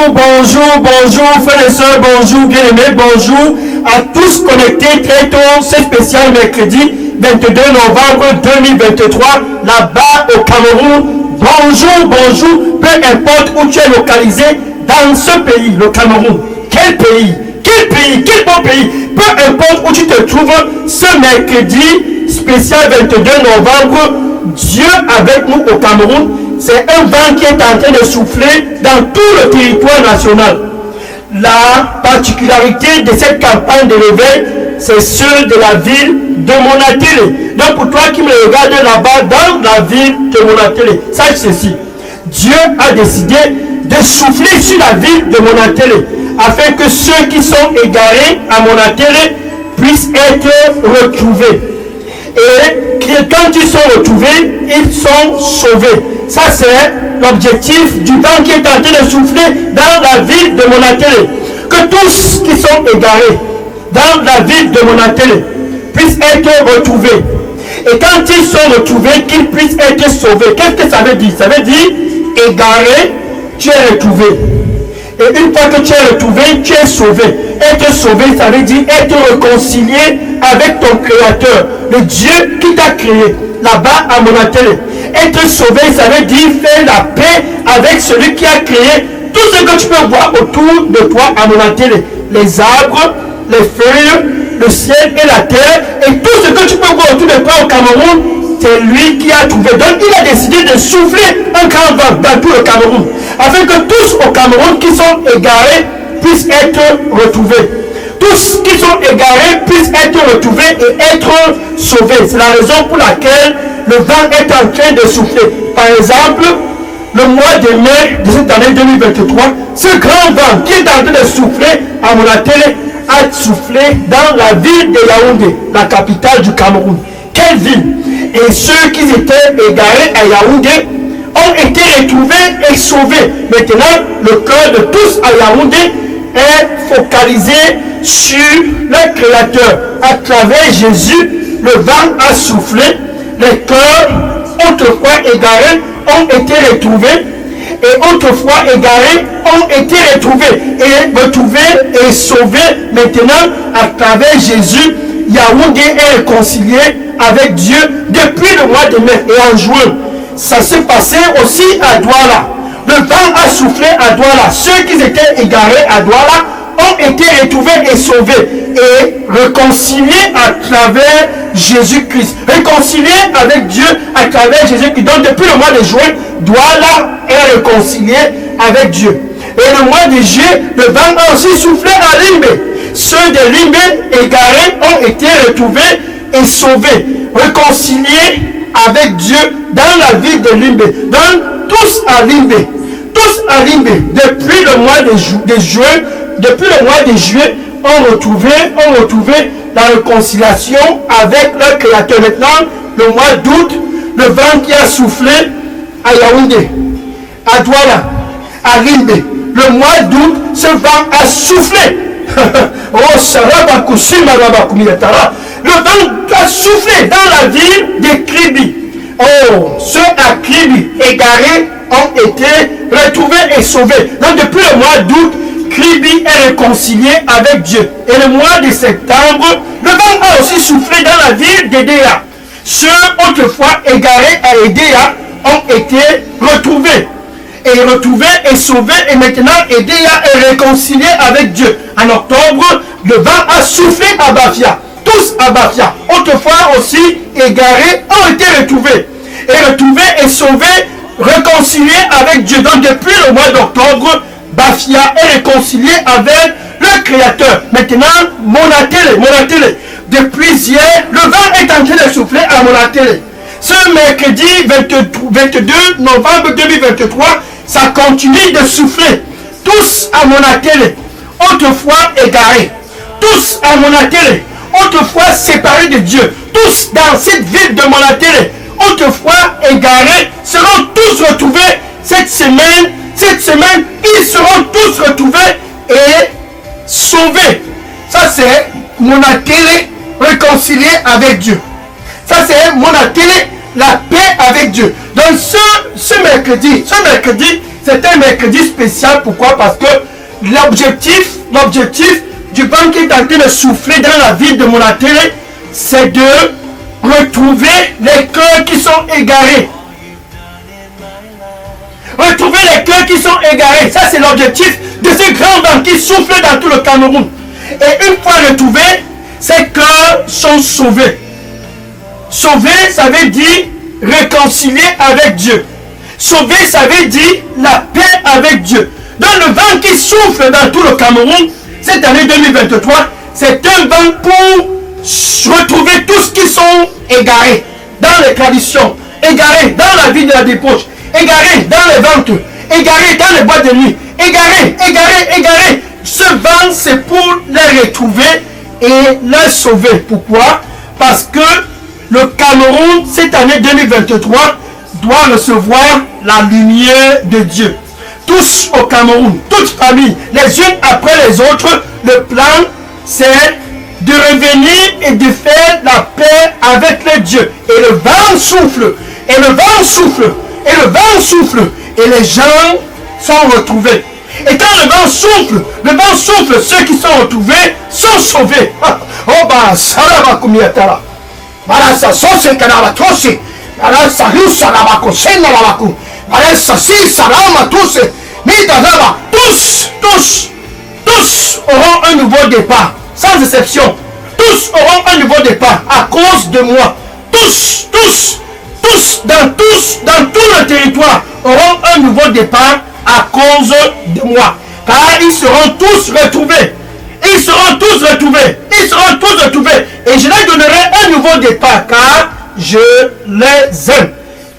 Bonjour, frères et sœurs, bonjour, bien-aimés, bonjour à tous connectés très tôt, c'est spécial mercredi 22 novembre 2023, là-bas au Cameroun. Bonjour, peu importe où tu es localisé dans ce pays, le Cameroun. Quel bon pays, peu importe où tu te trouves ce mercredi spécial 22 novembre, Dieu avec nous au Cameroun. C'est un vent qui est en train de souffler dans tout le territoire national. La particularité de cette campagne de réveil, c'est ceux de la ville de Monatélé. Donc pour toi qui me regardes là-bas dans la ville de Monatélé, sache ceci. Dieu a décidé de souffler sur la ville de Monatélé afin que ceux qui sont égarés à Monatélé puissent être retrouvés. Et quand ils sont retrouvés, ils sont sauvés. Ça, c'est l'objectif du vent qui est en train de souffler dans la ville de Monatélé. Que tous qui sont égarés dans la ville de Monatélé puissent être retrouvés. Et quand ils sont retrouvés, qu'ils puissent être sauvés. Qu'est-ce que ça veut dire? Ça veut dire, égaré, tu es retrouvé. Et une fois que tu es retrouvé, tu es sauvé. Être sauvé, ça veut dire être réconcilié avec ton Créateur, le Dieu qui t'a créé, là-bas à Monatélé. Être sauvé, ça veut dire faire la paix avec celui qui a créé tout ce que tu peux voir autour de toi à Monatélé. Les arbres, les feuilles, le ciel et la terre, et tout ce que tu peux voir autour de toi au Cameroun, c'est lui qui a trouvé. Donc il a décidé de souffler un grand vent dans tout le Cameroun, afin que tous au Cameroun qui sont égarés puissent être retrouvés. Tous qui sont égarés puissent être retrouvés et être sauvés. C'est la raison pour laquelle le vent est en train de souffler. Par exemple, le mois de mai de cette année 2023, ce grand vent qui est en train de souffler à Monatélé a soufflé dans la ville de Yaoundé, la capitale du Cameroun. Quelle ville! Et ceux qui étaient égarés à Yaoundé ont été retrouvés et sauvés. Maintenant, le cœur de tous à Yaoundé est focalisé sur le Créateur. À travers Jésus, le vent a soufflé, les cœurs autrefois égarés ont été retrouvés, et autrefois égarés ont été retrouvés et sauvés. Maintenant, à travers Jésus, Yaoundé est réconcilié avec Dieu depuis le mois de mai et en juin. Ça s'est passé aussi à Douala. Le vent a soufflé à Douala. Ceux qui étaient égarés à Douala ont été retrouvés et sauvés et réconciliés à travers Jésus-Christ. Réconciliés avec Dieu à travers Jésus-Christ. Donc depuis le mois de juin, Douala est réconcilié avec Dieu. Et le mois de juillet, le vent a aussi soufflé à Limbé. Ceux de Limbé égarés ont été retrouvés et sauvés, réconciliés avec Dieu dans la ville de Limbé. Donc tous à Limbé, depuis le mois de juin, ont retrouvé la réconciliation avec leur Créateur. Maintenant, le mois d'août, le vent qui a soufflé à Yaoundé, à Douala, à Limbé, le mois d'août, ce vent a soufflé. Oh, le vent a soufflé dans la ville de Kribi. Oh, ceux à Kribi égarés ont été retrouvés et sauvés. Donc depuis le mois d'août, Kribi est réconcilié avec Dieu. Et le mois de septembre, le vent a aussi soufflé dans la ville d'Edéa. Ceux autrefois égarés à Edéa ont été retrouvés et sauvés. Et maintenant, Edéa est réconcilié avec Dieu. En octobre, le vent a soufflé à Bafia. Tous à Bafia, autrefois aussi égarés, ont été retrouvés et sauvés, réconciliés avec Dieu. Donc depuis le mois d'octobre, Bafia est réconcilié avec le Créateur. Maintenant, Monatélé. Depuis hier, le vent est en train de souffler à Monatélé. Ce mercredi 22 novembre 2023, ça continue de souffler. Tous à Monatélé, autrefois égarés. Tous à Monatélé, autrefois séparés de Dieu. Tous dans cette ville de Monatélé, autrefois égarés, seront tous retrouvés cette semaine. Ils seront tous retrouvés et sauvés. Ça c'est Monatélé réconcilié avec Dieu. Ça c'est Monatélé, la paix avec Dieu. Donc ce mercredi, c'est un mercredi spécial. Pourquoi? Parce que l'objectif du vent qui est en train de souffler dans la ville de Monatélé, c'est de retrouver les cœurs qui sont égarés. Retrouver les cœurs qui sont égarés. Ça, c'est l'objectif de ce grand vent qui souffle dans tout le Cameroun. Et une fois retrouvés, ces cœurs sont sauvés. Sauver, ça veut dire réconcilier avec Dieu. Sauver, ça veut dire la paix avec Dieu. Donc le vent qui souffle dans tout le Cameroun, cette année 2023, c'est un vent pour retrouver tous qui sont égarés dans les traditions, égarés dans la vie de la débauche, égarés dans les ventes, égarés dans les boîtes de nuit, égarés. Ce vent, c'est pour les retrouver et les sauver. Pourquoi? Parce que le Cameroun, cette année 2023, doit recevoir la lumière de Dieu. Tous au Cameroun, toutes familles, les unes après les autres, le plan, c'est de revenir et de faire la paix avec le Dieu. Et le vent souffle, et le vent souffle, et le vent souffle, et les gens sont retrouvés. Et quand le vent souffle, ceux qui sont retrouvés sont sauvés. Oh bah, ça va kumiatara. Voilà, ça sauce kanava tosi. Voilà, ça russa la bako, sena la bako. Voilà, ça si, ça rama tous. Tous auront un nouveau départ, sans exception. Tous auront un nouveau départ à cause de moi. Tous, dans tout le territoire auront un nouveau départ à cause de moi. Car ils seront tous retrouvés. Et je leur donnerai un nouveau départ car je les aime.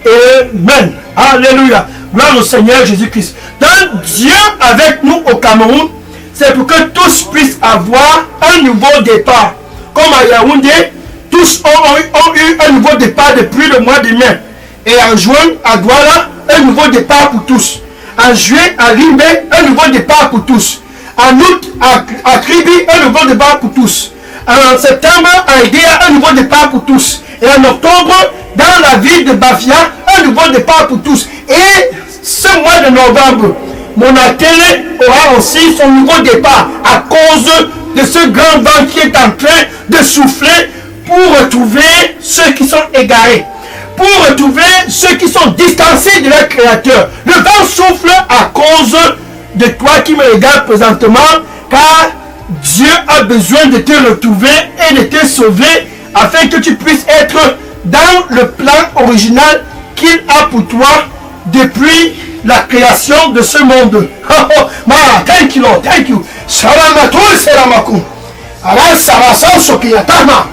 Amen. Alléluia. Gloire au Seigneur Jésus-Christ. Donc Dieu avec nous au Cameroun, c'est pour que tous puissent avoir un nouveau départ. Comme à Yaoundé, tous ont eu un nouveau départ depuis le mois de mai. Et en juin, à Douala, un nouveau départ pour tous. En juillet, à Limbe, un nouveau départ pour tous. En août, à Kribi, un nouveau départ pour tous. En septembre, à Idéa, un nouveau départ pour tous. Et en octobre, dans la ville de Bafia, un nouveau départ pour tous. Et ce mois de novembre, Monatélé aura aussi son nouveau départ à cause de ce grand vent qui est en train de souffler pour retrouver ceux qui sont égarés, pour retrouver ceux qui sont distancés de leur Créateur. Le vent souffle à cause de toi qui me regarde présentement, car Dieu a besoin de te retrouver et de te sauver afin que tu puisses être dans le plan original qu'il a pour toi depuis la création de ce monde. Thank you Lord, thank you. Salamatou salamakum. Ara sarasa sokiyatama.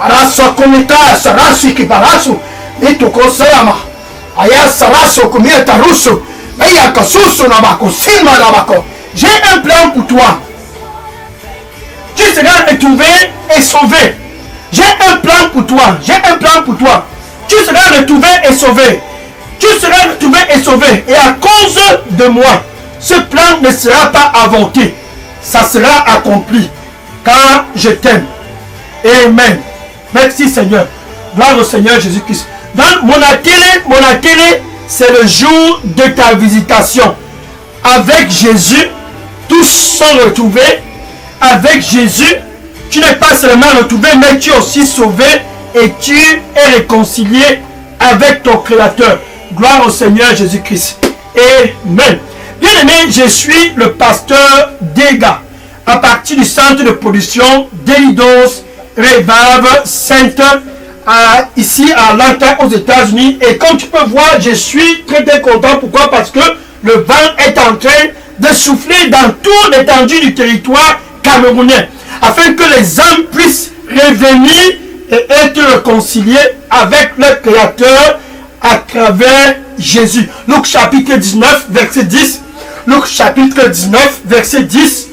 Ara sokomita sarasi kibarasu. Itoko salama. Aya saraso kumita rusu. Aya kasusu namako sima namako. J'ai un plan pour toi. Tu seras retrouvé et sauvé. J'ai un plan pour toi. Tu seras retrouvé et sauvé. Et à cause de moi, ce plan ne sera pas avorté. Ça sera accompli. Car je t'aime. Amen. Merci Seigneur. Gloire au Seigneur Jésus-Christ. Dans Monatélé, c'est le jour de ta visitation. Avec Jésus, tous sont retrouvés. Avec Jésus, tu n'es pas seulement retrouvé, mais tu es aussi sauvé et tu es réconcilié avec ton Créateur. Gloire au Seigneur Jésus-Christ. Amen. Bien-aimé, je suis le pasteur Dega, à partir du centre de production d'Elidos Revive Center, ici à Atlanta, aux États-Unis. Et comme tu peux voir, je suis très content. Pourquoi? Parce que le vent est en train de souffler dans toute l'étendue du territoire camerounais, afin que les hommes puissent revenir et être réconciliés avec leur Créateur à travers Jésus. Luc chapitre 19, verset 10. Luc chapitre 19, verset 10.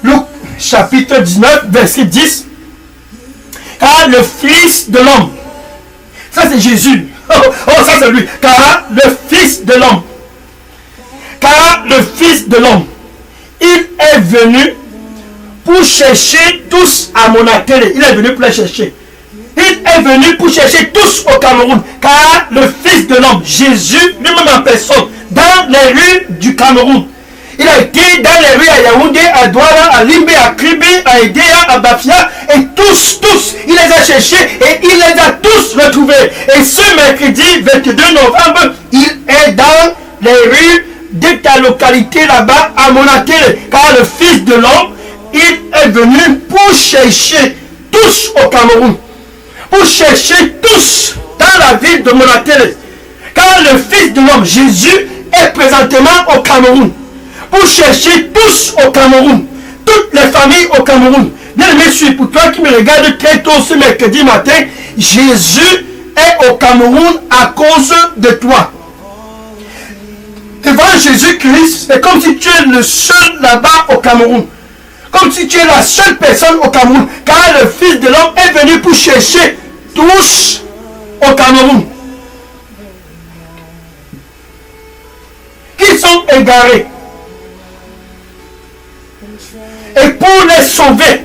Luc chapitre 19, verset 10. Car le Fils de l'homme, ça c'est Jésus. Oh, ça c'est lui. Car le Fils de l'homme, il est venu pour chercher tous à Monatélé. Il est venu pour les chercher. Il est venu pour chercher tous au Cameroun. Car le Fils de l'homme, Jésus, lui-même en personne, dans les rues du Cameroun. Il a été dans les rues à Yaoundé, à Douala, à Limbe, à Kribi, à Edea, à Bafia. Et tous, il les a cherchés et il les a tous retrouvés. Et ce mercredi 22 novembre, il est dans les rues de ta localité là-bas à Monatele. Car le Fils de l'homme, il est venu pour chercher tous au Cameroun. Pour chercher tous dans la ville de Monatele. Car le Fils de l'homme, Jésus, est présentement au Cameroun. Pour chercher tous au Cameroun. Toutes les familles au Cameroun. Bien aimé, suis pour toi qui me regarde très tôt ce mercredi matin. Jésus est au Cameroun à cause de toi. Devant Jésus-Christ, c'est comme si tu es le seul là-bas au Cameroun. Comme si tu es la seule personne au Cameroun. Car le Fils de l'homme est venu pour chercher tous au Cameroun. Qui sont égarés. Et pour les sauver.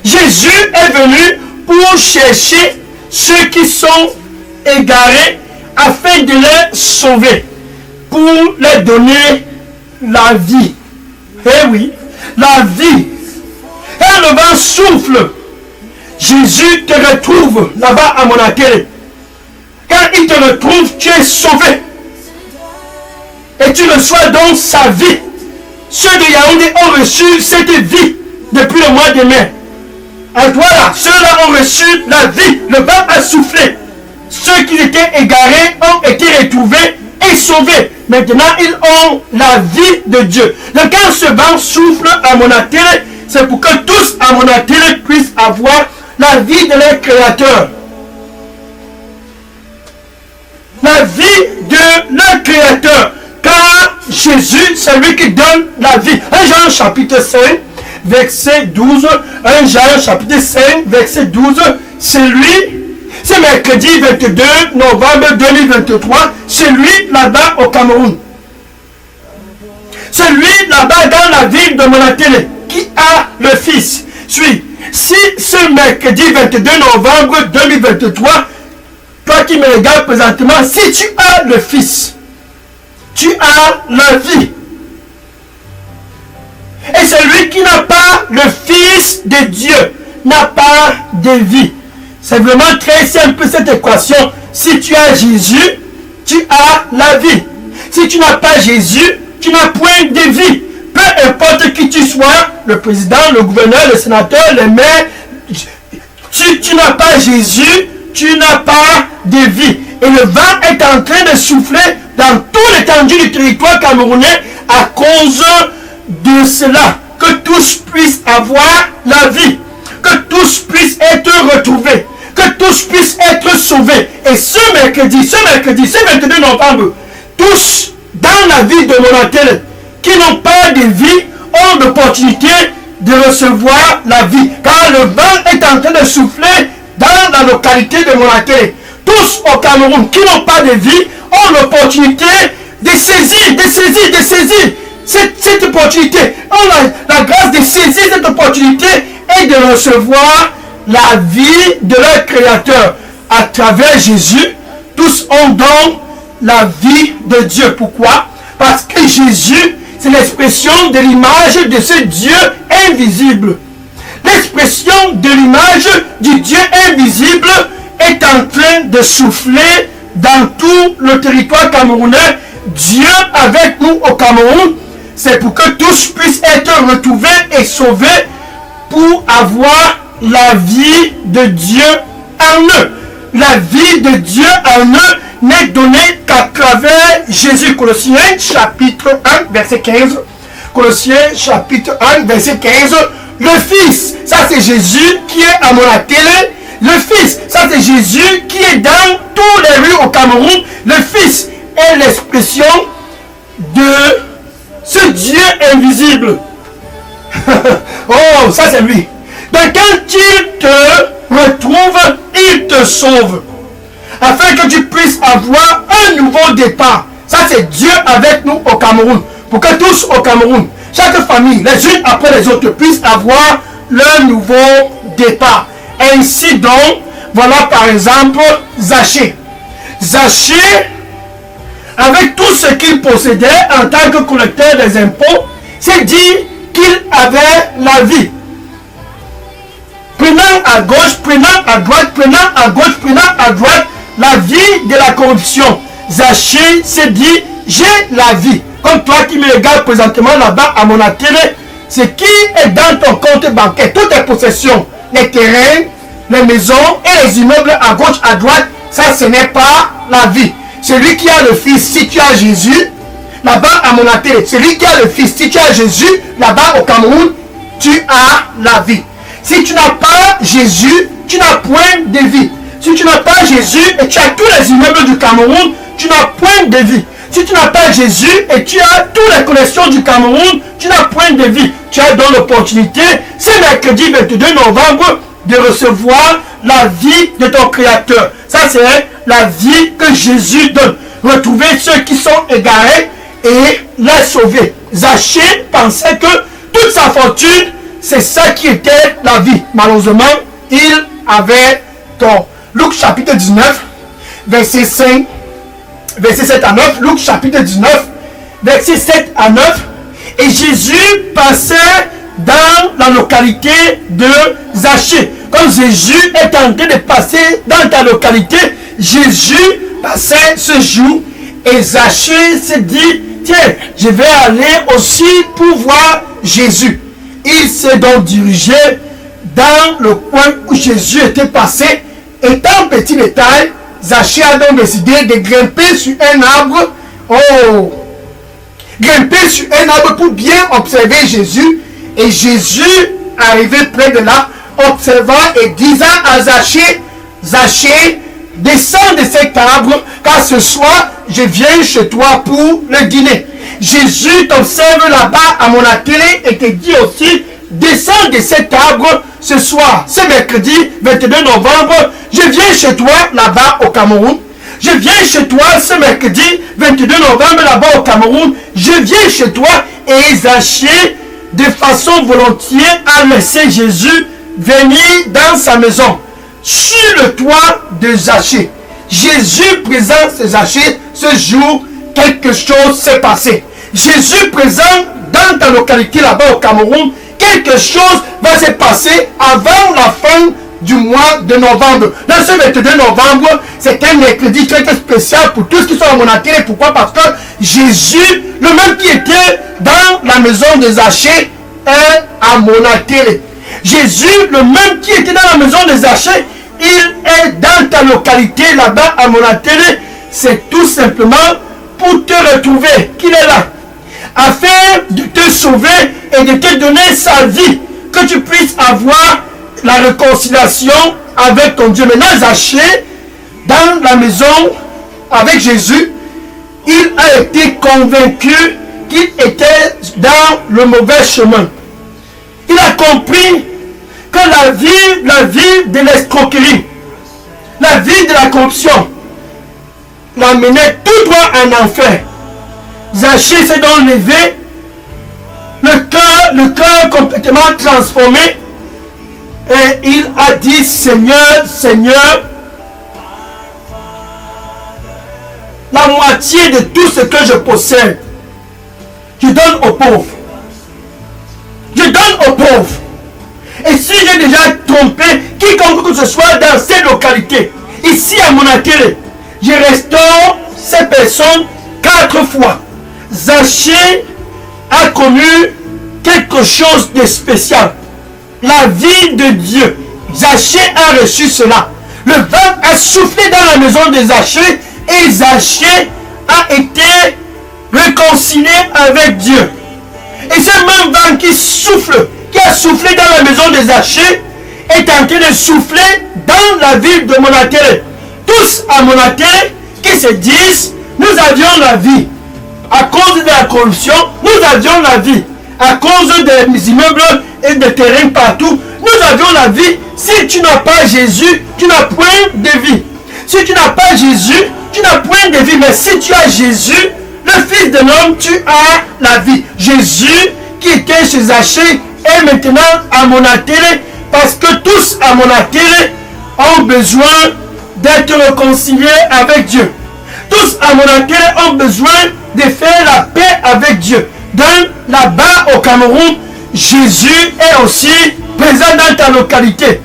Jésus est venu pour chercher ceux qui sont égarés afin de les sauver. Pour leur donner la vie. Eh oui, la vie. Quand le vent souffle, Jésus te retrouve là-bas à Monatele. Quand il te retrouve, tu es sauvé. Et tu reçois donc sa vie. Ceux de Yaoundé ont reçu cette vie depuis le mois de mai. À Douala, ceux-là ont reçu la vie. Le vent a soufflé. Ceux qui étaient égarés ont été retrouvés et sauvés. Maintenant, ils ont la vie de Dieu. Donc, quand ce vent souffle à Monatele, c'est pour que tous à Monatele puissent avoir la vie de leur Créateur. La vie de leur Créateur. Car Jésus, c'est lui qui donne la vie. 1 Jean chapitre 5, verset 12. 1 Jean chapitre 5, verset 12. C'est lui, c'est mercredi 22 novembre 2023. C'est lui là-bas au Cameroun. C'est lui là-bas dans la ville de Monatele qui a le Fils. Si ce mercredi 22 novembre 2023, toi qui me regardes présentement, si tu as le Fils, tu as la vie. Et celui qui n'a pas le Fils de Dieu n'a pas de vie. C'est vraiment très simple cette équation. Si tu as Jésus, tu as la vie. Si tu n'as pas Jésus, tu n'as point de vie. Peu importe qui tu sois, le président, le gouverneur, le sénateur, le maire, tu n'as pas Jésus, tu n'as pas de vie. Et le vent est en train de souffler dans toute l'étendue du territoire camerounais à cause de cela. Que tous puissent avoir la vie. Que tous puissent être retrouvés. Que tous puissent être sauvés. Et ce mercredi, ce 22 novembre, tous dans la ville de Monatele qui n'ont pas de vie ont l'opportunité de recevoir la vie. Car le vent est en train de souffler dans la localité de Monatele. Tous au Cameroun qui n'ont pas de vie ont l'opportunité de saisir cette opportunité. Ont la grâce de saisir cette opportunité et de recevoir la vie de leur Créateur. À travers Jésus, tous ont donc la vie de Dieu. Pourquoi? Parce que Jésus, c'est l'expression de l'image de ce Dieu invisible. L'expression de l'image du Dieu invisible est en train de souffler dans tout le territoire camerounais. Dieu avec nous au Cameroun, c'est pour que tous puissent être retrouvés et sauvés pour avoir la vie de Dieu en eux. La vie de Dieu en eux n'est donnée qu'à travers Jésus. Colossiens chapitre 1 verset 15. Colossiens chapitre 1 verset 15. Le Fils, ça c'est Jésus qui est à Monatele. Le Fils, ça c'est Jésus qui est dans tous les rues au Cameroun. Le Fils est l'expression de ce Dieu invisible. Oh, ça c'est lui. Donc quand il te retrouve, il te sauve. Afin que tu puisses avoir un nouveau départ. Ça c'est Dieu avec nous au Cameroun. Pour que tous au Cameroun, chaque famille, les unes après les autres, puissent avoir leur nouveau départ. Ainsi donc, voilà par exemple Zachée. Zachée, avec tout ce qu'il possédait en tant que collecteur des impôts, s'est dit qu'il avait la vie. Prenant à gauche, prenant à droite, prenant à gauche, prenant à droite, la vie de la corruption. Zachée s'est dit, j'ai la vie. Comme toi qui me regardes présentement là-bas à mon télé, ce qui est dans ton compte bancaire, toutes tes possessions, les terrains, les maisons et les immeubles à gauche, à droite, ça ce n'est pas la vie. Celui qui a le Fils, si tu as Jésus, là-bas à mon télé, celui qui a le Fils, si tu as Jésus, là-bas au Cameroun, tu as la vie. Si tu n'as pas Jésus, tu n'as point de vie. Si tu n'as pas Jésus et tu as tous les immeubles du Cameroun, tu n'as point de vie. Si tu n'as pas Jésus et tu as toutes les collections du Cameroun, tu n'as point de vie. Tu as donc l'opportunité, ce mercredi 22 novembre, de recevoir la vie de ton Créateur. Ça, c'est la vie que Jésus donne. Retrouver ceux qui sont égarés et les sauver. Zachée pensait que toute sa fortune, c'est ça qui était la vie. Malheureusement, il avait tort. Luc chapitre 19, verset 5, verset 7 à 9. Luc chapitre 19, verset 7 à 9. Et Jésus passait dans la localité de Zachée. Comme Jésus est en train de passer dans ta localité, Jésus passait ce jour et Zachée s'est dit, tiens, je vais aller aussi pour voir Jésus. Il s'est donc dirigé dans le coin où Jésus était passé. Étant petit détail, Zachée a donc décidé de grimper sur un arbre. Oh! Grimper sur un arbre pour bien observer Jésus. Et Jésus, arrivé près de là, observant et disant à Zachée, Zachée, descends de cet arbre, car ce soir, je viens chez toi pour le dîner. Jésus t'observe là-bas à mon télé et te dit aussi, descends de cet arbre ce soir, ce mercredi 22 novembre, je viens chez toi là-bas au Cameroun. Je viens chez toi ce mercredi 22 novembre là-bas au Cameroun. Je viens chez toi et Zachée, de façon volontiers, a laissé Jésus venir dans sa maison. Sur le toit de Zachée, Jésus présente Zachée. Ce jour, quelque chose s'est passé. Jésus présente dans ta localité là-bas au Cameroun, quelque chose va se passer avant la fin du mois de novembre. Dans ce 22 novembre, c'est un mercredi très spécial pour tous qui sont à mon atelier. Pourquoi? Parce que Jésus, le même qui était dans la maison de Zachée, est à mon atelier. Jésus, le même qui était dans la maison de Zachée, il est dans ta localité là-bas à mon atelier. C'est tout simplement pour te retrouver qu'il est là, afin de te sauver et de te donner sa vie, que tu puisses avoir la réconciliation avec ton Dieu. Maintenant, Zachée, dans la maison avec Jésus, il a été convaincu qu'il était dans le mauvais chemin. Il a compris que la vie de l'escroquerie, la vie de la corruption, l'amenait tout droit en enfer. Zachée s'est donc levé, le cœur complètement transformé, et il a dit, Seigneur, Seigneur, la moitié de tout ce que je possède, je donne aux pauvres. Je donne aux pauvres. Et si j'ai déjà trompé quiconque que ce soit dans ces localités, ici à mon atelier, je restaure ces personnes 4 fois. Zachée a connu quelque chose de spécial. La vie de Dieu. Zachée a reçu cela. Le vent a soufflé dans la maison de Zachée et Zachée a été réconcilié avec Dieu. Et ce même vent qui souffle, qui a soufflé dans la maison de Zachée, est en train de souffler dans la ville de Monatel. Tous à Monatel qui se disent, nous avions la vie. À cause de la corruption, nous avions la vie. À cause des immeubles et des terrains partout, nous avions la vie. Si tu n'as pas Jésus, tu n'as point de vie. Si tu n'as pas Jésus, tu n'as point de vie. Mais si tu as Jésus, le Fils de l'homme, tu as la vie. Jésus, qui était chez Zachée, est maintenant à Monatel Parce que tous à Monakele ont besoin d'être réconciliés avec Dieu. Tous à Monakele ont besoin de faire la paix avec Dieu. Donc là-bas au Cameroun, Jésus est aussi présent dans ta localité.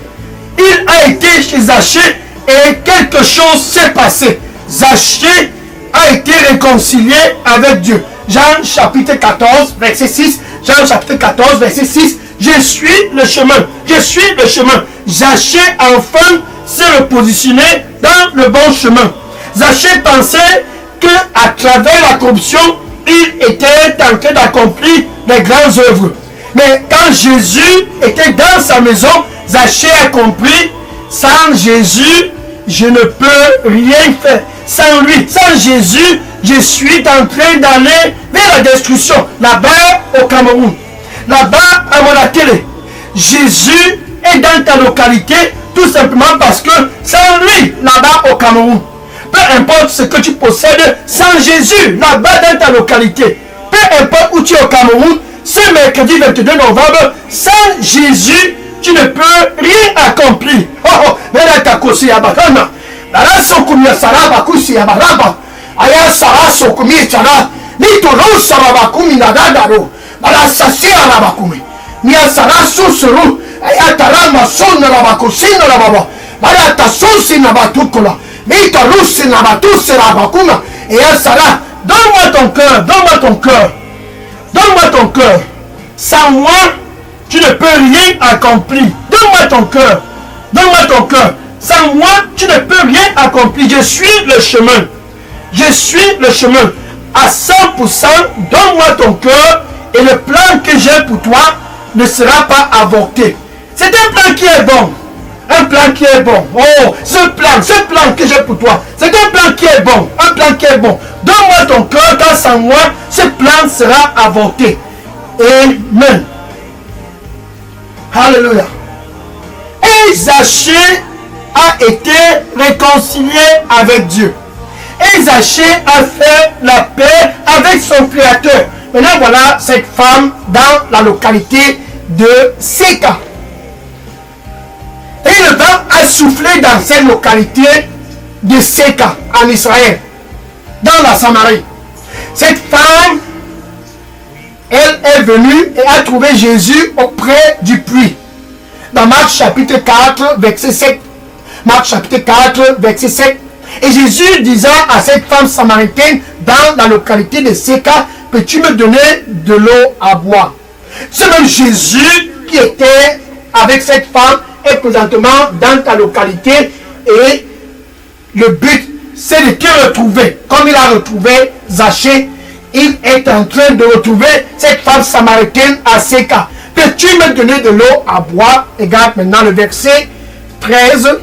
Il a été chez Zachée et quelque chose s'est passé. Zachée a été réconcilié avec Dieu. Jean chapitre 14, verset 6. Jean chapitre 14, verset 6. Je suis le chemin. Je suis le chemin. Zachée enfin s'est repositionné dans le bon chemin. Zachée pensait qu'à travers la corruption, il était en train d'accomplir des grandes œuvres. Mais quand Jésus était dans sa maison, Zachée a compris, sans Jésus, je ne peux rien faire. Sans lui, sans Jésus, je suis en train d'aller vers la destruction. Là-bas au Cameroun, là-bas à Monakele, Jésus est dans ta localité tout simplement parce que sans lui, là-bas au Cameroun, peu importe ce que tu possèdes, sans Jésus, là-bas dans ta localité, peu importe où tu es au Cameroun, ce mercredi 22 novembre, sans Jésus, tu ne peux rien accomplir. Oh oh, mais là, tu as causé à Bakana. Là, Sokumi Saraba Kusi à Baraba. Aya Sara Sokumi Sara. Ni Toro Sarabakumi Nadadaro. Bala Sasi Arabakumi. Nia Sara Susuru. Aya Tarama Son Rabakusino Rababa. Bala Tasusi Nabatukola. Ni Tarusi Nabatusi Rabakuma. Aya Sara, donne-moi ton cœur, donne-moi ton cœur. Donne-moi ton cœur. Sans moi, tu ne peux rien accomplir. Donne-moi ton cœur. Donne-moi ton cœur. Sans moi, tu ne peux rien accomplir. Je suis le chemin. Je suis le chemin. À 100%, donne-moi ton cœur et le plan que j'ai pour toi ne sera pas avorté. C'est un plan qui est bon. Un plan qui est bon. Oh, ce plan que j'ai pour toi, c'est un plan qui est bon. Un plan qui est bon. Donne-moi ton cœur, car sans moi, ce plan sera avorté. Amen. Alléluia. Et Zachée a été réconcilié avec Dieu. Et Zachée a fait la paix avec son Créateur. Maintenant, voilà cette femme dans la localité de Séka. Et le vent a soufflé dans cette localité de Séka, en Israël, dans la Samarie. Cette femme, elle est venue et a trouvé Jésus auprès du puits. Dans Marc chapitre 4, verset 7. Marc chapitre 4, verset 7. Et Jésus disant à cette femme samaritaine dans la localité de Séka, peux-tu me donner de l'eau à boire? C'est même Jésus qui était avec cette femme est présentement dans ta localité et le but c'est de te retrouver. Comme il a retrouvé Zachée, il est en train de retrouver cette femme samaritaine à Séka. Peux-tu me donner de l'eau à boire? Regarde maintenant le verset 13.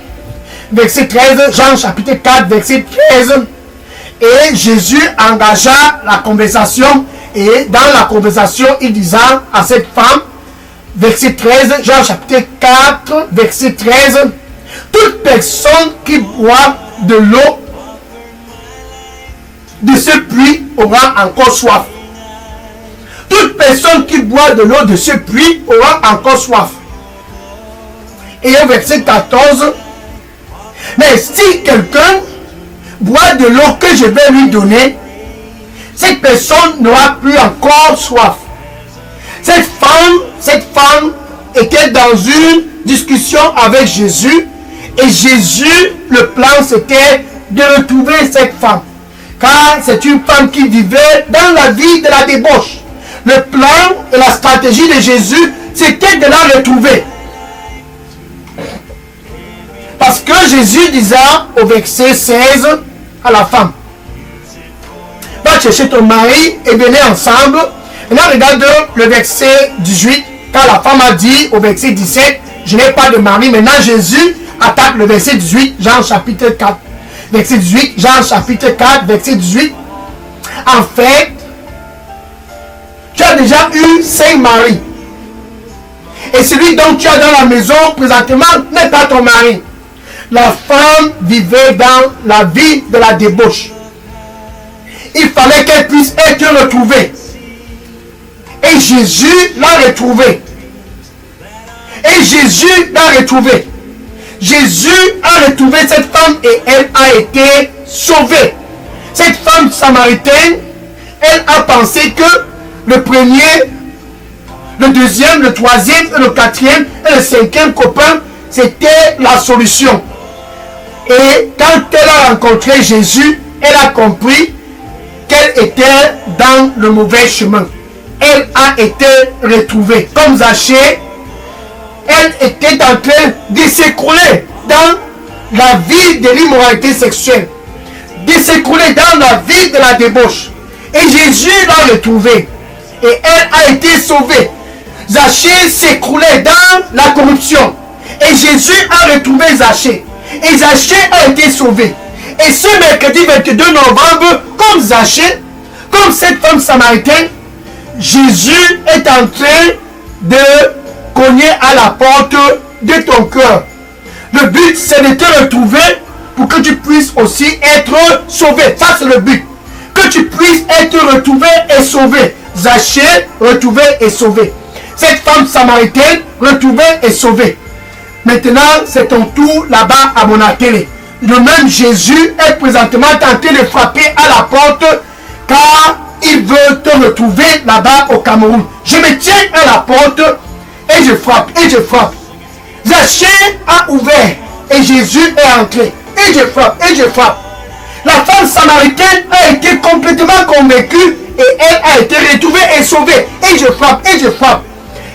Verset 13, Jean chapitre 4, verset 13. Et Jésus engagea la conversation. Et dans la conversation, il disait à cette femme, verset 13, Jean chapitre 4, verset 13. Toute personne qui boit de l'eau de ce puits aura encore soif. Toute personne qui boit de l'eau de ce puits aura encore soif. Et au verset 14, mais si quelqu'un boit de l'eau que je vais lui donner, cette personne n'aura plus encore soif. Cette femme était dans une discussion avec Jésus. Et Jésus, le plan c'était de retrouver cette femme. Car c'est une femme qui vivait dans la vie de la débauche. Le plan et la stratégie de Jésus, c'était de la retrouver. Parce que Jésus disait au verset 16 à la femme, va chercher ton mari et venez ensemble. Maintenant regarde le verset 18, quand la femme a dit au verset 17, je n'ai pas de mari. Maintenant Jésus attaque le verset 18, Jean chapitre 4. Verset 18, Jean chapitre 4, verset 18. En fait, tu as déjà eu 5 maris. Et celui dont tu as dans la maison présentement n'est pas ton mari. La femme vivait dans la vie de la débauche. Il fallait qu'elle puisse être retrouvée. Et Jésus l'a retrouvée. Et Et Jésus l'a retrouvée. Jésus a retrouvé cette femme et elle a été sauvée. Cette femme samaritaine, elle a pensé que le premier, le deuxième, le troisième, le quatrième et le cinquième copain, c'était la solution. Et quand elle a rencontré Jésus, elle a compris qu'elle était dans le mauvais chemin. Elle a été retrouvée. Comme Zachée, elle était en train de s'écrouler dans la vie de l'immoralité sexuelle, de s'écrouler dans la vie de la débauche. Et Jésus l'a retrouvée. Et elle a été sauvée. Zachée s'écroulait dans la corruption. Et Jésus a retrouvé Zachée. Et Zachée a été sauvé. Et ce mercredi 22 novembre, comme Zachée, comme cette femme samaritaine, Jésus est en train de cogner à la porte de ton cœur. Le but, c'est de te retrouver pour que tu puisses aussi être sauvé. Ça, c'est le but. Que tu puisses être retrouvé et sauvé. Zachée, retrouvé et sauvé. Cette femme samaritaine, retrouvée et sauvée. Maintenant, c'est ton tour là-bas à Monatélé. Le même Jésus est présentement en train de frapper à la porte car il veut te retrouver là-bas au Cameroun. Je me tiens à la porte et je frappe, et je frappe. Zachée a ouvert et Jésus est entré. Et je frappe, et je frappe. La femme samaritaine a été complètement convaincue et elle a été retrouvée et sauvée. Et je frappe, et je frappe.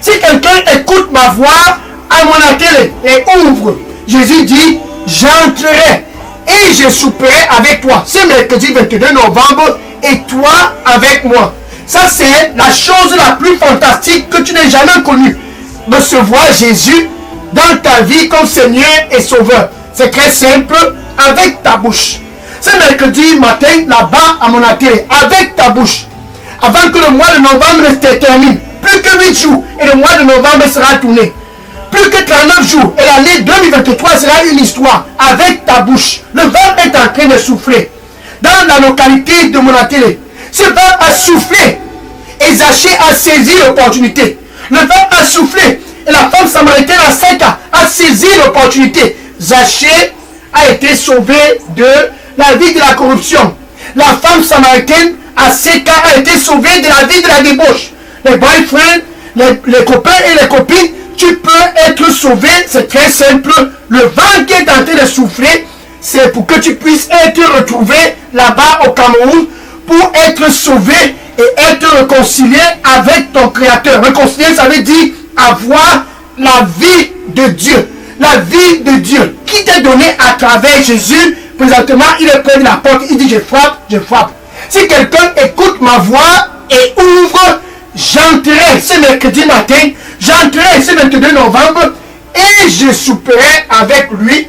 Si quelqu'un écoute ma voix à Monatélé et ouvre, Jésus dit, j'entrerai et je souperai avec toi. C'est mercredi 22 novembre et toi avec moi. Ça, c'est la chose la plus fantastique que tu n'aies jamais connue. Recevoir Jésus dans ta vie comme Seigneur et Sauveur. C'est très simple, avec ta bouche. C'est mercredi matin, là-bas à Monatélé, avec ta bouche. Avant que le mois de novembre se termine, plus que 8 jours et le mois de novembre sera tourné. Plus que 39 jours et l'année 2023 sera une histoire. Avec ta bouche, le vent est en train de souffler. Dans la localité de Monatélé, ce vent a soufflé et Zachée a saisi l'opportunité. Le vent a soufflé et la femme samaritaine à 5 ans a saisi l'opportunité. Zachée a été sauvée de la vie de la corruption. La femme samaritaine à 5 ans a été sauvée de la vie de la débauche. Les boyfriends, les copains et les copines, tu peux être sauvé, c'est très simple. Le vent qui est en train de souffler, c'est pour que tu puisses être retrouvé là-bas au Cameroun, pour être sauvé et être réconcilié avec ton Créateur. Réconcilier, ça veut dire avoir la vie de Dieu. La vie de Dieu qui t'est donnée à travers Jésus. Présentement, il est près de la porte, il dit je frappe, je frappe. Si quelqu'un écoute ma voix et ouvre, j'entrerai ce mercredi matin, j'entrerai ce 22 novembre et je souperai avec lui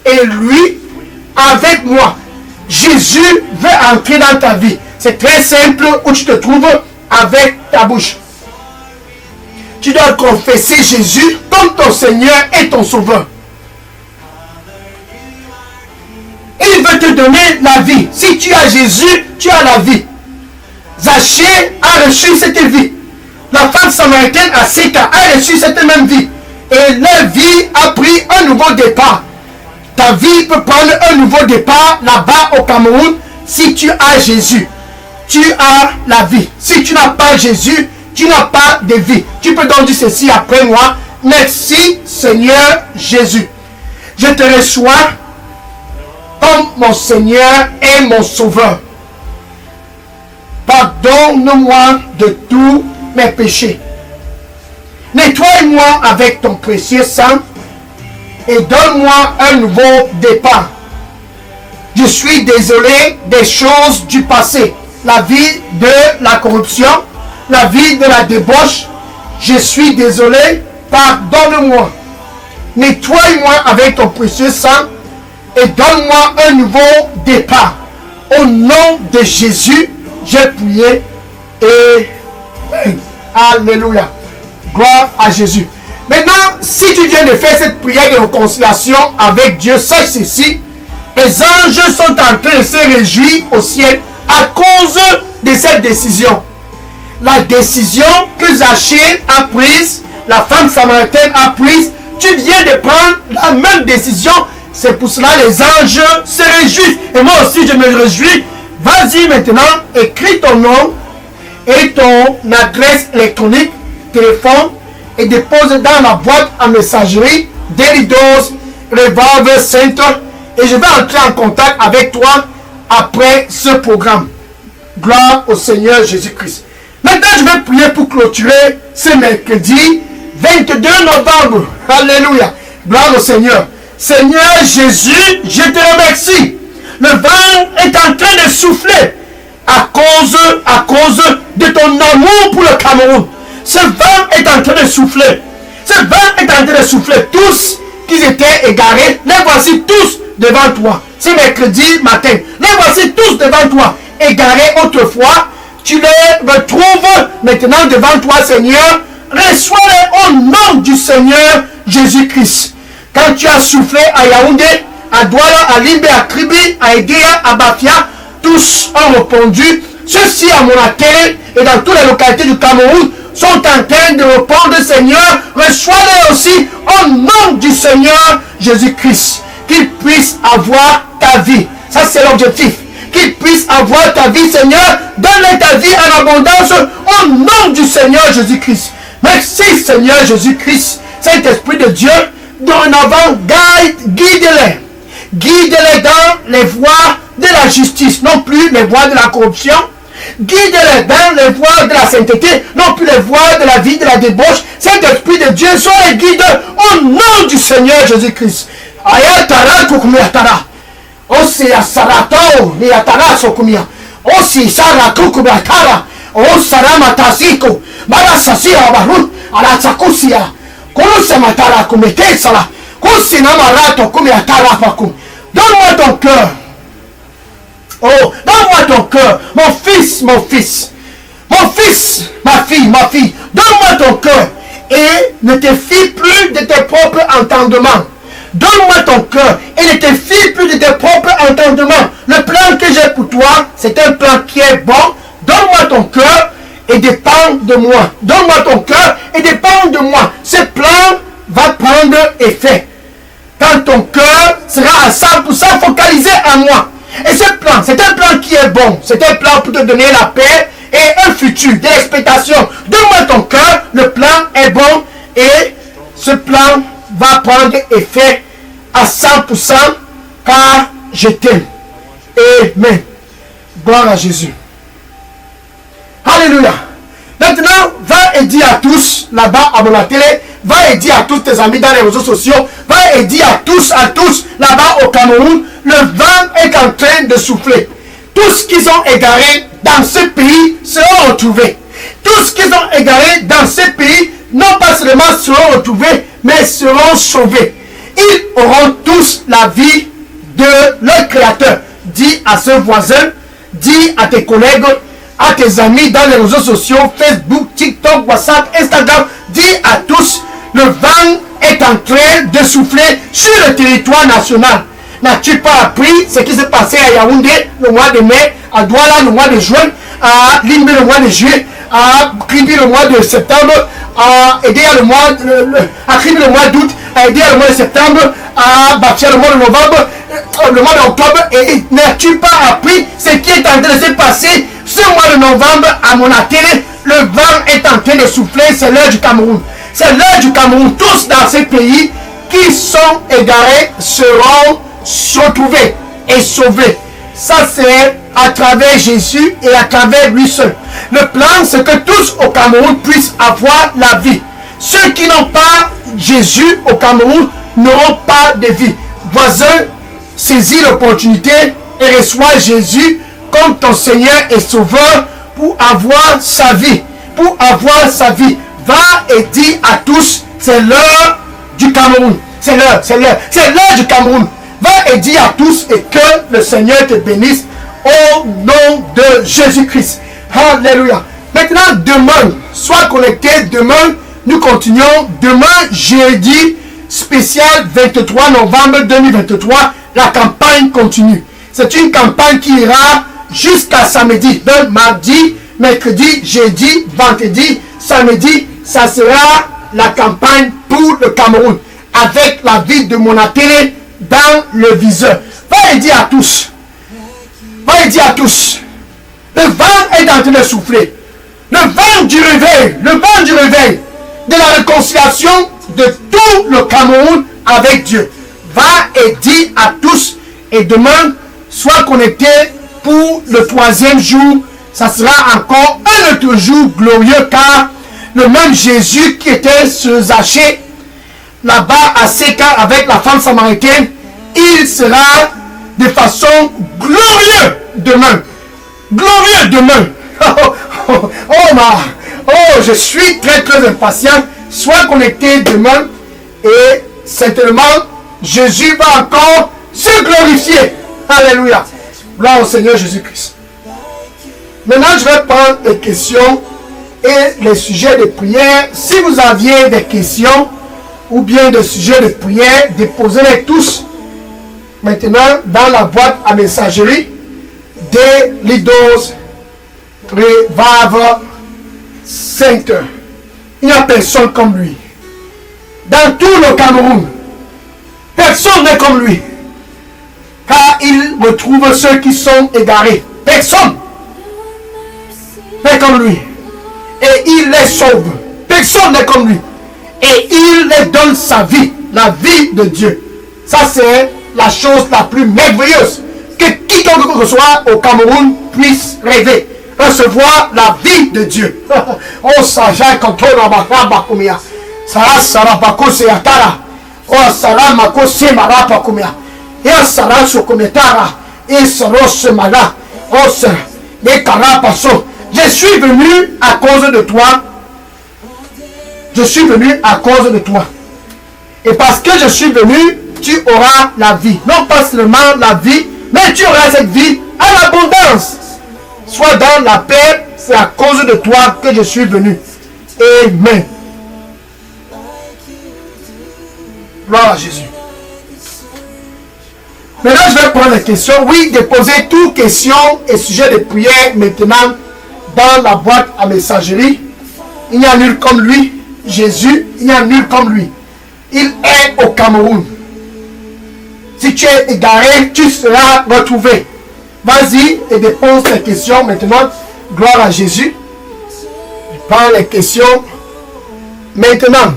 et lui avec moi. Jésus veut entrer dans ta vie. C'est très simple où tu te trouves avec ta bouche. Tu dois confesser Jésus comme ton Seigneur et ton Sauveur. Il veut te donner la vie. Si tu as Jésus, tu as la vie. Zachée a reçu cette vie. La femme samaritaine à 5 ans a reçu cette même vie. Et leur vie a pris un nouveau départ. Ta vie peut prendre un nouveau départ là-bas au Cameroun si tu as Jésus. Tu as la vie. Si tu n'as pas Jésus, tu n'as pas de vie. Tu peux donc dire ceci après moi. Merci Seigneur Jésus. Je te reçois comme mon Seigneur et mon Sauveur. Pardonne-moi de tous mes péchés. Nettoie-moi avec ton précieux sang et donne-moi un nouveau départ. Je suis désolé des choses du passé. La vie de la corruption, la vie de la débauche. Je suis désolé, pardonne-moi. Nettoie-moi avec ton précieux sang et donne-moi un nouveau départ. Au nom de Jésus, j'ai prié et alléluia. Gloire à Jésus. Maintenant, si tu viens de faire cette prière de réconciliation avec Dieu, sache ceci, les anges sont en train de se réjouir au ciel à cause de cette décision. La décision que Zachée a prise la femme samaritaine a prise, tu viens de prendre la même décision. C'est pour cela les anges se réjouissent. Et moi aussi, je me réjouis. Vas-y maintenant, écris ton nom et ton adresse électronique, téléphone, et dépose dans la boîte à messagerie Daily Dose Revival Center. Et je vais entrer en contact avec toi après ce programme. Gloire au Seigneur Jésus-Christ. Maintenant, je vais prier pour clôturer ce mercredi 22 novembre. Alléluia. Gloire au Seigneur. Seigneur Jésus, je te remercie. Le vent est en train de souffler à cause de ton amour pour le Cameroun. Ce vent est en train de souffler. Ce vent est en train de souffler. Tous qui étaient égarés, les voici tous devant toi. C'est mercredi matin. Les voici tous devant toi. Égarés autrefois, tu les retrouves maintenant devant toi, Seigneur. Reçois-les au nom du Seigneur Jésus-Christ. Quand tu as soufflé à Yaoundé, à Douala, à Limbe, à Kribi, à Edea, à Bafia, tous ont répondu. Ceux-ci à Monatel et dans toutes les localités du Cameroun sont en train de répondre, Seigneur, reçois-les aussi au nom du Seigneur Jésus-Christ. Qu'ils puissent avoir ta vie. Ça, c'est l'objectif. Qu'ils puissent avoir ta vie, Seigneur. Donne-les ta vie en abondance au nom du Seigneur Jésus-Christ. Merci, Seigneur Jésus-Christ. Saint-Esprit de Dieu, dorénavant, guide-les. Guide-les dans les voies de la justice, non plus les voies de la corruption. Guide-les dans les voies de la sainteté, non plus les voies de la vie, de la débauche. Saint-Esprit de Dieu, sois les guides au nom du Seigneur Jésus-Christ. Ayatara kukumiatara. Osi asarato niatara sokumia. Osi sara kukumiatara. Osarama tasiko. Bara sasia barun. Alatsakusia. Konusa matara kumete sala. Kosi namarato kumiatara fakum. Donne-moi ton cœur. Oh, donne-moi ton cœur. Mon fils, mon fils. Mon fils, ma fille. Donne-moi ton cœur. Et ne te fie plus de tes propres entendements. Donne-moi ton cœur et ne te fie plus de tes propres entendements. Le plan que j'ai pour toi, c'est un plan qui est bon. Donne-moi ton cœur et dépends de moi. Donne-moi ton cœur et dépends de moi. Ce plan va prendre effet. Quand ton cœur sera à 100% focalisé en moi. Et ce plan, c'est un plan qui est bon. C'est un plan pour te donner la paix et un futur, de l'expectation. Donne-moi ton cœur, le plan est bon et ce plan va prendre effet à 100% car je t'aime. Amen. Gloire à Jésus. Alléluia. Maintenant, va et dis à tous là-bas à mon télé, va et dis à tous tes amis dans les réseaux sociaux, va et dis à tous là-bas au Cameroun, le vent est en train de souffler. Tous qui sont égarés dans ce pays seront retrouvés. Tous qui sont égarés dans ce pays, non pas seulement seront retrouvés, mais seront sauvés. Ils auront tous la vie de leur Créateur. Dis à ce voisin, dis à tes collègues, à tes amis dans les réseaux sociaux, Facebook, TikTok, WhatsApp, Instagram, dis à tous, le vent est en train de souffler sur le territoire national. N'as-tu pas appris ce qui s'est passé à Yaoundé le mois de mai, à Douala le mois de juin, à Limbe le mois de juillet, à Kribi le mois de septembre, à Edea le mois d'août, à Edea le mois de septembre, à Bafia le mois de novembre, le mois d'octobre, et n'as-tu pas appris ce qui est en train de se passer ce mois de novembre à Monatel? Le vent est en train de souffler, c'est l'heure du Cameroun. C'est l'heure du Cameroun. Tous dans ces pays qui sont égarés seront retrouvés et sauvés. Ça c'est à travers Jésus et à travers lui seul. Le plan c'est que tous au Cameroun puissent avoir la vie. Ceux qui n'ont pas Jésus au Cameroun n'auront pas de vie. Voisin, saisis l'opportunité et reçois Jésus comme ton Seigneur et Sauveur pour avoir sa vie. Pour avoir sa vie. Va et dis à tous, c'est l'heure du Cameroun. C'est l'heure du Cameroun. Va et dis à tous et que le Seigneur te bénisse au nom de Jésus-Christ. Alléluia. Maintenant, demain, sois connecté. Demain, nous continuons. Demain, jeudi spécial 23 novembre 2023. La campagne continue. C'est une campagne qui ira jusqu'à samedi. Donc, mardi, mercredi, jeudi, vendredi, samedi, ça sera la campagne pour le Cameroun, avec la ville de Monatere dans le viseur. Va et dire à tous, le vent est en train de souffler. Le vent du réveil, de la réconciliation de tout le Cameroun avec Dieu. Va et dis à tous, et demain, sois connecté pour le 3e jour. Ça sera encore un autre jour glorieux, car le même Jésus qui était sur Zachée, là-bas à Séka avec la femme samaritaine, il sera de façon glorieuse demain. Glorieux demain. Je suis très très impatient. Sois connecté demain et certainement Jésus va encore se glorifier. Alléluia. Gloire au Seigneur Jésus-Christ. Maintenant, je vais prendre les questions et les sujets de prière. Si vous aviez des questions ou bien des sujets de prière, déposez-les tous maintenant dans la boîte à messagerie des Leaders Revival Center. Il n'y a personne comme lui. Dans tout le Cameroun, personne n'est comme lui. Car il retrouve ceux qui sont égarés. Personne n'est comme lui. Et il les sauve. Personne n'est comme lui. Et il les donne sa vie. La vie de Dieu. Ça c'est la chose la plus merveilleuse que quiconque que soit au Cameroun puisse rêver. Recevoir la vie de Dieu. Oh, Saja Kantona Bakumia. Sara Sarabako Seatara. Oh, Sara Mako Semarapa Kumia. Et Sara Sokometara. Et Saro Semala. Oh, les Karapaso. Je suis venu à cause de toi. Je suis venu à cause de toi. Et parce que je suis venu, tu auras la vie. Non pas seulement la vie, mais tu auras cette vie à l'abondance. Sois dans la paix, c'est à cause de toi que je suis venu. Amen. Gloire à Jésus. Maintenant, je vais prendre les questions. Oui, déposez toutes questions et sujets de prière maintenant dans la boîte à messagerie. Il n'y a nul comme lui. Jésus, il n'y a nul comme lui. Il est au Cameroun. Si tu es égaré, tu seras retrouvé. Vas-y et dépose tes questions maintenant. Gloire à Jésus. Je prends les questions maintenant.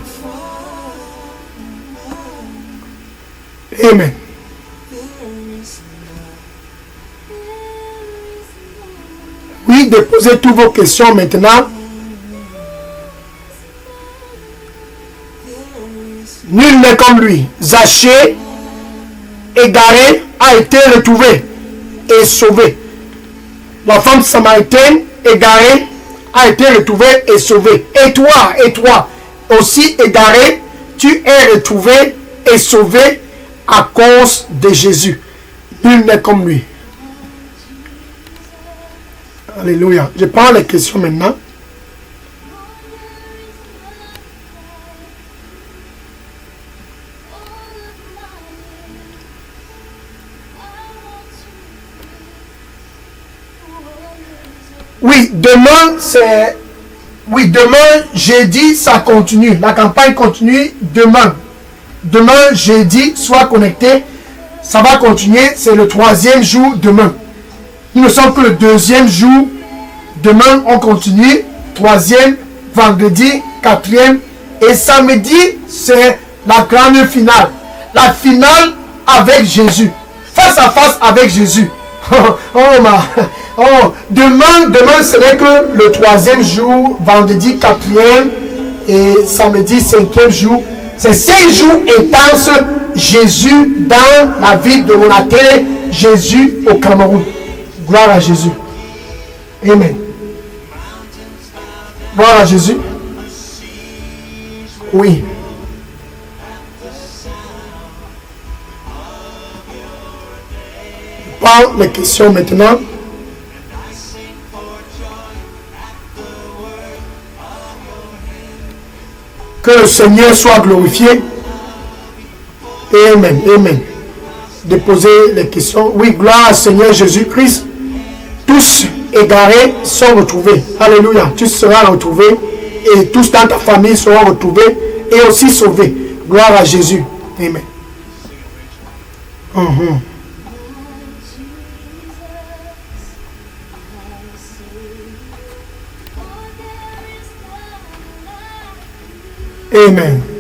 Amen. Oui, déposez toutes vos questions maintenant. Nul n'est comme lui. Zachée, égaré, a été retrouvé et sauvé. La femme samaritaine, égarée, a été retrouvée et sauvée. Et toi, aussi égaré, tu es retrouvé et sauvé à cause de Jésus. Nul n'est comme lui. Alléluia. Je prends les questions maintenant. Demain, jeudi, ça continue. La campagne continue demain. Demain, jeudi, sois connecté. Ça va continuer. C'est le 3e jour demain. Nous ne sommes que le 2e jour. Demain, on continue. 3e, vendredi, 4e. Et samedi, c'est la grande finale. La finale avec Jésus. Face à face avec Jésus. Demain ce n'est que le 3e jour, vendredi 4e et samedi 5e jour. C'est 5 jours intenses. Jésus dans la ville de Monatere, Jésus au Cameroun. Gloire à Jésus. Amen. Gloire à Jésus. Oui. Prends les questions maintenant. Que le Seigneur soit glorifié. Amen. Amen. Déposez les questions. Oui, gloire au Seigneur Jésus-Christ. Tous égarés sont retrouvés. Alléluia. Tu seras retrouvé. Et tous dans ta famille seront retrouvés et aussi sauvé. Gloire à Jésus. Amen. Amen.